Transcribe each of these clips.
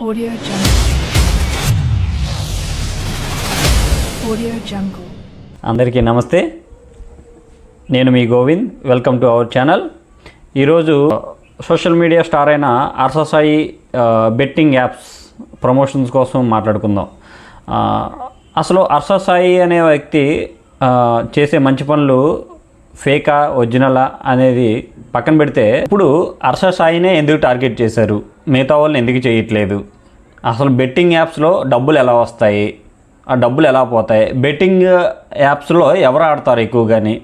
Audio Jungle. Audio Jungle. అందరికీ నమస్తే, నేను మీ Govind. Welcome to our channel. ఈరోజు సోషల్ మీడియా స్టార్ అయిన అర్ససాయి బెట్టింగ్ యాప్స్ ప్రమోషన్స్ కోసం మాట్లాడుకుందాం. అసలు అర్ససాయి అనే వ్యక్తి చేసే మంచి పనులు ఫేకా ఒరిజినలా అనేది పక్కన పెడితే, ఇప్పుడు అర్ససాయినే ఎందుకు టార్గెట్ చేశారు, మిగతా వాళ్ళని ఎందుకు చేయట్లేదు, అసలు బెట్టింగ్ యాప్స్లో డబ్బులు ఎలా వస్తాయి, ఆ డబ్బులు ఎలా పోతాయి, బెట్టింగ్ యాప్స్లో ఎవరు ఆడతారు ఎక్కువగాని,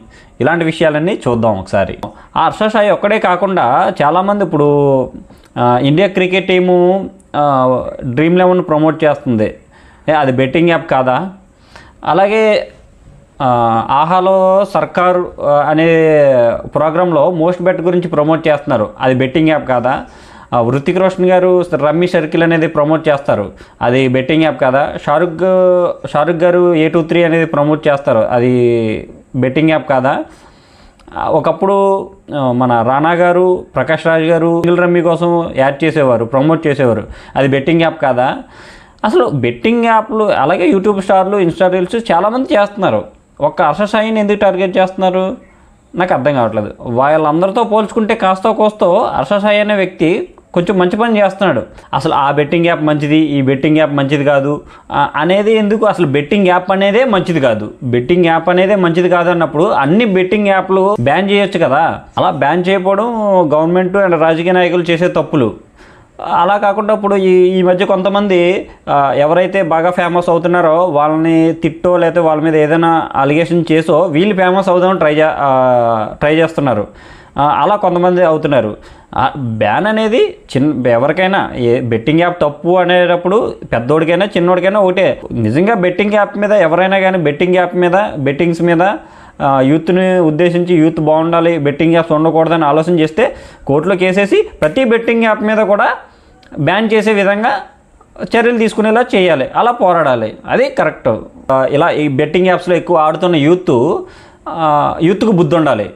ఇలాంటి విషయాలన్నీ చూద్దాం ఒకసారి. ఆ అర్ససాయి ఒక్కడే కాకుండా చాలామంది ఇప్పుడు ఇండియా క్రికెట్ టీము డ్రీమ్11 ప్రమోట్ చేస్తుంది, అది బెట్టింగ్ యాప్ కాదా? అలాగే ఆహాలో సర్కార్ అనే ప్రోగ్రాంలో మోస్ట్ బెట్ గురించి ప్రమోట్ చేస్తున్నారు, అది బెట్టింగ్ యాప్ కాదా? హృతిక్ రోషన్ గారు రమ్మీ సర్కిల్ అనేది ప్రమోట్ చేస్తారు, అది బెట్టింగ్ యాప్ కాదా? షారుఖ్ గారు A23 అనేది ప్రమోట్ చేస్తారు, అది బెట్టింగ్ యాప్ కాదా? ఒకప్పుడు మన రానా గారు, ప్రకాష్ రాజ్ గారు రమ్మీ కోసం యాడ్ చేసేవారు, ప్రమోట్ చేసేవారు, అది బెట్టింగ్ యాప్ కాదా? అసలు బెట్టింగ్ యాప్లు అలాగే యూట్యూబ్ స్టార్లు, ఇన్స్టా రీల్స్ చాలామంది చేస్తున్నారు, ఒక్క అర్ససాయిని ఎందుకు టార్గెట్ చేస్తున్నారు నాకు అర్థం కావట్లేదు. వాళ్ళందరితో పోల్చుకుంటే కాస్తో కోస్తో అర్ససాయి అనే వ్యక్తి కొంచెం మంచి పని చేస్తున్నాడు. అసలు ఆ బెట్టింగ్ యాప్ మంచిది, ఈ బెట్టింగ్ యాప్ మంచిది కాదు అనేది ఎందుకు? అసలు బెట్టింగ్ యాప్ అనేదే మంచిది కాదు, బెట్టింగ్ యాప్ అనేదే మంచిది కాదు అన్నప్పుడు అన్ని బెట్టింగ్ యాప్లు బ్యాన్ చేయొచ్చు కదా. అలా బ్యాన్ చేయకపోవడం గవర్నమెంట్ అండ్ రాజకీయ నాయకులు చేసే తప్పులు. అలా కాకుండా ఇప్పుడు ఈ మధ్య కొంతమంది ఎవరైతే బాగా ఫేమస్ అవుతున్నారో వాళ్ళని తిట్టో లేకపోతే వాళ్ళ మీద ఏదైనా అలిగేషన్ చేసో వీళ్ళు ఫేమస్ అవుదామని ట్రై చేస్తున్నారు. అలా కొంతమంది అవుతున్నారు. బ్యాన్ అనేది ఎవరికైనా బెట్టింగ్ యాప్ తప్పు అనేటప్పుడు పెద్దోడికైనా చిన్నోడికైనా ఒకటే. నిజంగా బెట్టింగ్ యాప్ మీద ఎవరైనా కానీ బెట్టింగ్ యాప్ మీద బెట్టింగ్స్ మీద యూత్ని ఉద్దేశించి యూత్ బాగుండాలి, బెట్టింగ్ యాప్స్ ఉండకూడదని ఆలోచన చేస్తే కోర్టులో కేసేసి ప్రతి బెట్టింగ్ యాప్ మీద కూడా బ్యాన్ చేసే విధంగా చర్యలు తీసుకునేలా చేయాలి, అలా పోరాడాలి, అది కరెక్ట్. ఇలా ఈ బెట్టింగ్ యాప్స్లో ఎక్కువ ఆడుతున్న యూత్కు బుద్ధి ఉండాలి.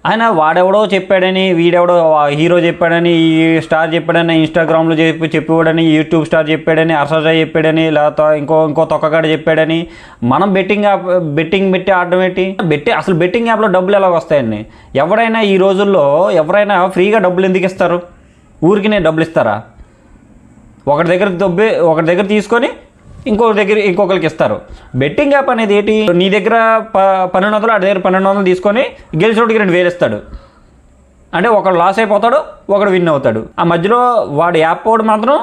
ఆయన వాడెవడో చెప్పాడని, వీడెవడో హీరో చెప్పాడని, ఈ స్టార్ చెప్పాడని, ఇన్స్టాగ్రామ్లో చెప్పేవాడని, యూట్యూబ్ స్టార్ చెప్పాడని, అర్ససాయి చెప్పాడని, లేకపోతే ఇంకో తొక్కగాడు చెప్పాడని మనం బెట్టింగ్ పెట్టి ఆడడం ఏంటి? అసలు బెట్టింగ్ యాప్లో డబ్బులు ఎలా వస్తాయండి? ఎవరైనా ఈ రోజుల్లో ఎవరైనా ఫ్రీగా డబ్బులు ఎందుకు ఇస్తారు? ఊరికినే డబ్బులు ఇస్తారా? ఒకటి దగ్గర తీసుకొని ఇంకొకరికి ఇస్తారు. బెట్టింగ్ యాప్ అనేది ఏంటి? నీ దగ్గర 1200, ఆడి దగ్గర 1200 తీసుకొని గెలిచినోడికి 2000 ఇస్తాడు. అంటే ఒకడు లాస్ అయిపోతాడు, ఒకడు విన్ అవుతాడు. ఆ మధ్యలో వాడు యాప్ వాడు మాత్రం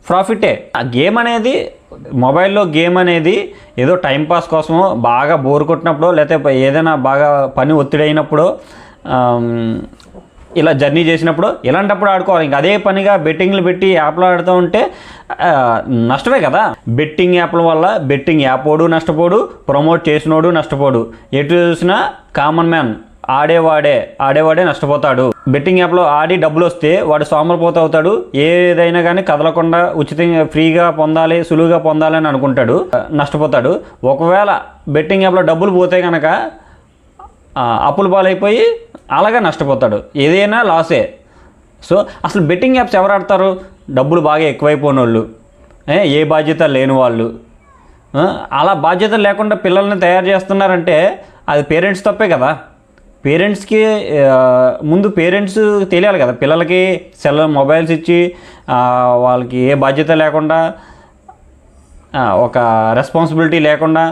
ప్రాఫిటే. ఆ గేమ్ అనేది, మొబైల్లో గేమ్ అనేది ఏదో టైంపాస్ కోసమో, బాగా బోర్ కొట్టినప్పుడు, లేకపోతే ఏదైనా బాగా పని ఒత్తిడి అయినప్పుడు, ఇలా జర్నీ చేసినప్పుడు ఇలాంటప్పుడు ఆడుకోవాలి. ఇంకా అదే పనిగా బెట్టింగ్లు పెట్టి యాప్లో ఆడుతూ ఉంటే నష్టమే కదా. బెట్టింగ్ యాప్ల వల్ల బెట్టింగ్ యాప్ వాడు నష్టపోడు, ప్రమోట్ చేసినోడు నష్టపోడు, ఎటు చూసినా కామన్ మ్యాన్ ఆడేవాడే నష్టపోతాడు. బెట్టింగ్ యాప్లో ఆడి డబ్బులు వస్తే వాడు సోమరిపోత అవుతాడు, ఏదైనా కానీ కదలకుండా ఉచితంగా ఫ్రీగా పొందాలి, సులువుగా పొందాలి అని అనుకుంటాడు, నష్టపోతాడు. ఒకవేళ బెట్టింగ్ యాప్లో డబ్బులు పోతే కనుక అప్పుల పాలైపోయి అలాగే నష్టపోతాడు, ఏదైనా లాసే. సో అసలు బెట్టింగ్ యాప్స్ ఎవరు ఆడతారు? డబ్బులు బాగా ఎక్కువైపోయిన వాళ్ళు, ఏ బాధ్యత లేని వాళ్ళు. అలా బాధ్యత లేకుండా పిల్లల్ని తయారు చేస్తున్నారంటే అది పేరెంట్స్ తప్పే కదా. పేరెంట్స్కి ముందు పేరెంట్స్ తెలియాలి కదా, పిల్లలకి మొబైల్స్ ఇచ్చి వాళ్ళకి ఏ బాధ్యత లేకుండా, ఒక రెస్పాన్సిబిలిటీ లేకుండా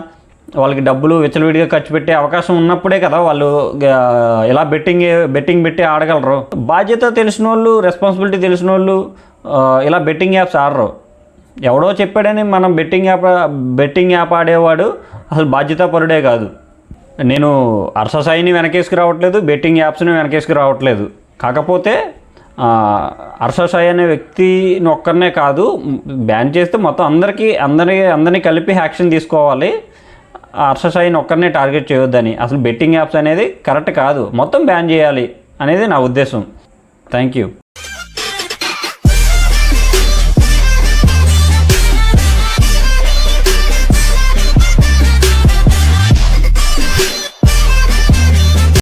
వాళ్ళకి డబ్బులు విచ్చలవిడిగా ఖర్చు పెట్టే అవకాశం ఉన్నప్పుడే కదా వాళ్ళు ఇలా బెట్టింగ్ పెట్టి ఆడగలరు. బాధ్యత తెలిసిన వాళ్ళు, రెస్పాన్సిబిలిటీ తెలిసిన వాళ్ళు ఇలా బెట్టింగ్ యాప్స్ ఆడరు. ఎవడో చెప్పాడని మనం బెట్టింగ్ యాప్ ఆడేవాడు అసలు బాధ్యతాపరుడే కాదు. నేను అర్ససాయిని వెనకేసుకు రావట్లేదు, బెట్టింగ్ యాప్స్ని వెనకేసుకు రావట్లేదు. కాకపోతే అర్ససాయి అనే వ్యక్తిని ఒక్కరినే కాదు, బ్యాన్ చేస్తే మొత్తం అందరినీ కలిపి యాక్షన్ తీసుకోవాలి. అర్ససాయిని ఒక్కరినే టార్గెట్ చేయొద్దని. అసలు బెట్టింగ్ యాప్స్ అనేది కరెక్ట్ కాదు, మొత్తం బ్యాన్ చేయాలి అనేది నా ఉద్దేశం. Thank you.